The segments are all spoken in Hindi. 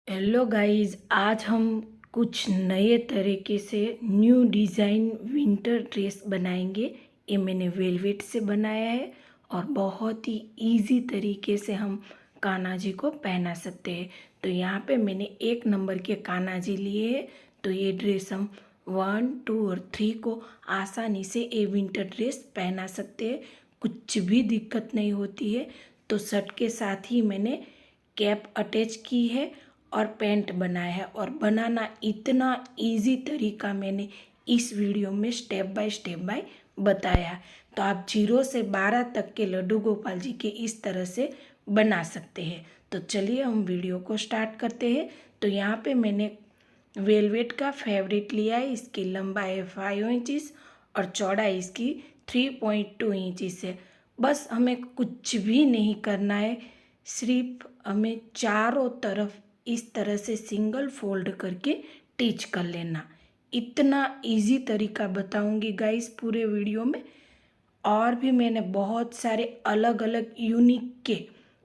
हेलो गाइस, आज हम कुछ नए तरीके से न्यू डिज़ाइन विंटर ड्रेस बनाएंगे। ये मैंने वेलवेट से बनाया है और बहुत ही इजी तरीके से हम कान्हा जी को पहना सकते हैं। तो यहाँ पे मैंने 1 नंबर के कान्हा जी लिए हैं। तो ये ड्रेस हम 1, 2 और 3 को आसानी से ये विंटर ड्रेस पहना सकते हैं। कुछ भी दिक्कत नहीं होती है। तो शर्ट के साथ ही मैंने कैप अटैच की है और पैंट बनाया है, और बनाना इतना इजी तरीका मैंने इस वीडियो में स्टेप बाय बताया। तो आप 0 से 12 तक के लड्डू गोपाल जी के इस तरह से बना सकते हैं। तो चलिए हम वीडियो को स्टार्ट करते हैं। तो यहाँ पे मैंने वेलवेट का फैब्रिक लिया है। इसकी लंबाई है 5 इंचिस और चौड़ाई इसकी 3.2 इंचिस है। बस हमें कुछ भी नहीं करना है, सिर्फ हमें चारों तरफ इस तरह से सिंगल फोल्ड करके टिच कर लेना। इतना इजी तरीका बताऊंगी गाइस पूरे वीडियो में। और भी मैंने बहुत सारे अलग अलग यूनिक के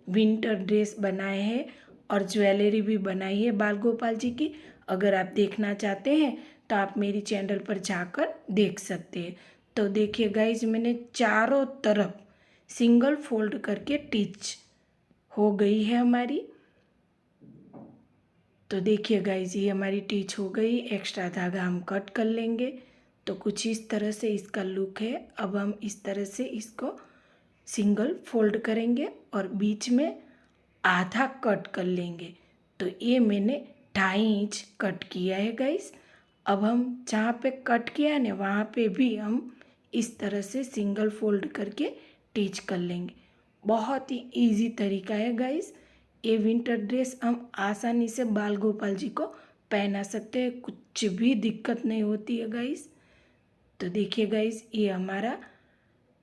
विंटर ड्रेस बनाए हैं और ज्वेलरी भी बनाई है बाल गोपाल जी की। अगर आप देखना चाहते हैं तो आप मेरी चैनल पर जाकर देख सकते हैं। तो देखिए गाइज, मैंने चारों तरफ सिंगल फोल्ड करके टिच हो गई है हमारी। तो देखिए गाइज, ये हमारी टिच हो गई। एक्स्ट्रा धागा हम कट कर लेंगे। तो कुछ इस तरह से इसका लुक है। अब हम इस तरह से इसको सिंगल फोल्ड करेंगे और बीच में आधा कट कर लेंगे। तो ये मैंने 2.5 इंच कट किया है गाइज। अब हम जहाँ पे कट किया है ना, वहाँ पे भी हम इस तरह से सिंगल फोल्ड करके टिच कर लेंगे। बहुत ही इजी तरीका है गाइज। ये विंटर ड्रेस हम आसानी से बाल गोपाल जी को पहना सकते हैं। कुछ भी दिक्कत नहीं होती है गाइज। तो देखिए गाइज, ये हमारा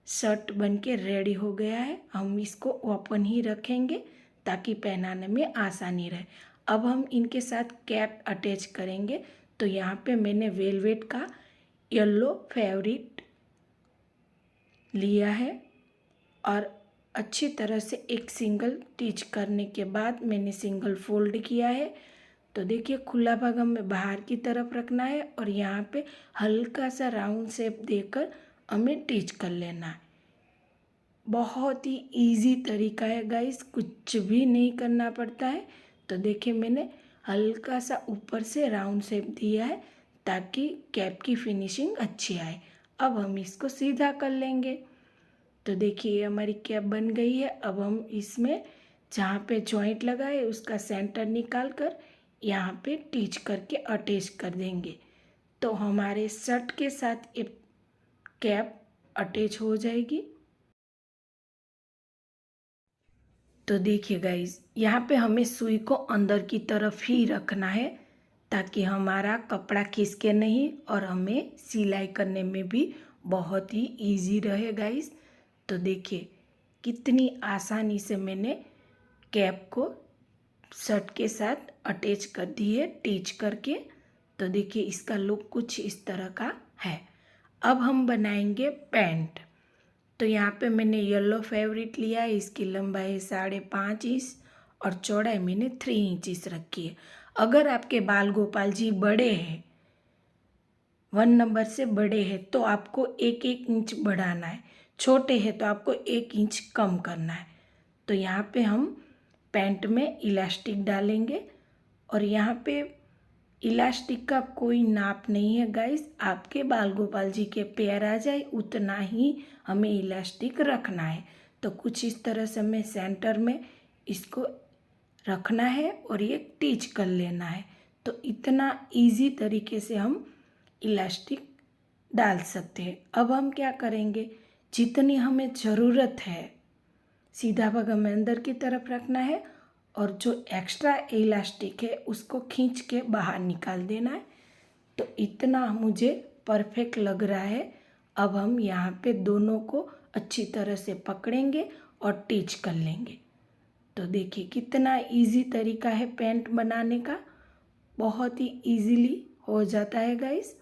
शर्ट बनके रेडी हो गया है। हम इसको ओपन ही रखेंगे ताकि पहनाने में आसानी रहे। अब हम इनके साथ कैप अटैच करेंगे। तो यहाँ पे मैंने वेलवेट का येलो फैब्रिक लिया है और अच्छी तरह से एक सिंगल टिच करने के बाद मैंने सिंगल फोल्ड किया है। तो देखिए, खुला भाग हमें बाहर की तरफ रखना है और यहाँ पे हल्का सा राउंड शेप देकर हमें टिच कर लेना है। बहुत ही इजी तरीका है गाइस, कुछ भी नहीं करना पड़ता है। तो देखिए, मैंने हल्का सा ऊपर से राउंड शेप दिया है ताकि कैप की फिनिशिंग अच्छी आए। अब हम इसको सीधा कर लेंगे। तो देखिए, हमारी कैप बन गई है। अब हम इसमें जहाँ पे जॉइंट लगा है उसका सेंटर निकाल कर यहाँ पे टिच करके अटैच कर देंगे। तो हमारे शर्ट के साथ ये कैप अटैच हो जाएगी। तो देखिए गाइज, यहाँ पे हमें सुई को अंदर की तरफ ही रखना है ताकि हमारा कपड़ा खिसके नहीं और हमें सिलाई करने में भी बहुत ही इजी रहे गाइज। तो देखिए, कितनी आसानी से मैंने कैप को शर्ट के साथ अटैच कर दी है टिच करके। तो देखिए, इसका लुक कुछ इस तरह का है। अब हम बनाएंगे पैंट। तो यहाँ पे मैंने येलो फैब्रिक लिया है। इसकी लंबाई 5.5 इंच और चौड़ाई मैंने 3 इंचिस रखी है। अगर आपके बाल गोपाल जी बड़े हैं, 1 नंबर से बड़े हैं, तो आपको 1-1 इंच बढ़ाना है। छोटे हैं तो आपको 1 इंच कम करना है। तो यहाँ पे हम पैंट में इलास्टिक डालेंगे और यहाँ पे इलास्टिक का कोई नाप नहीं है गाइस। आपके बाल गोपाल जी के पैर आ जाए उतना ही हमें इलास्टिक रखना है। तो कुछ इस तरह से हमें सेंटर में इसको रखना है और ये टिच कर लेना है। तो इतना इजी तरीके से हम इलास्टिक डाल सकते हैं। अब हम क्या करेंगे, जितनी हमें ज़रूरत है सीधा भाग हमें अंदर की तरफ रखना है और जो एक्स्ट्रा इलास्टिक है उसको खींच के बाहर निकाल देना है। तो इतना मुझे परफेक्ट लग रहा है। अब हम यहाँ पे दोनों को अच्छी तरह से पकड़ेंगे और टिच कर लेंगे। तो देखिए, कितना इजी तरीका है पैंट बनाने का। बहुत ही इजीली हो जाता है गाइस।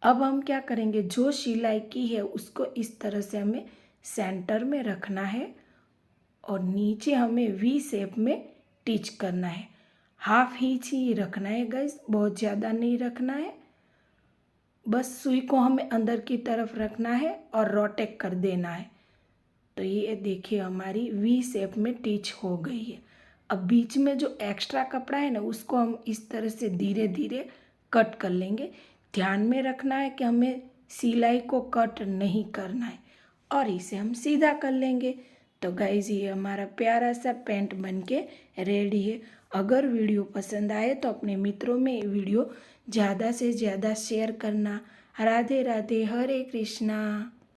अब हम क्या करेंगे, जो सिलाई की है उसको इस तरह से हमें सेंटर में रखना है और नीचे हमें वी शेप में टिच करना है। हाफ इंच ही रखना है गाइस, बहुत ज़्यादा नहीं रखना है। बस सुई को हमें अंदर की तरफ रखना है और रोटेट कर देना है। तो ये देखिए हमारी वी शेप में टिच हो गई है। अब बीच में जो एक्स्ट्रा कपड़ा है ना उसको हम इस तरह से धीरे धीरे कट कर लेंगे। ध्यान में रखना है कि हमें सिलाई को कट नहीं करना है और इसे हम सीधा कर लेंगे। तो गाइज ये हमारा प्यारा सा पैंट बनके रेडी है। अगर वीडियो पसंद आए तो अपने मित्रों में वीडियो ज़्यादा से ज़्यादा शेयर करना। राधे राधे, हरे कृष्णा।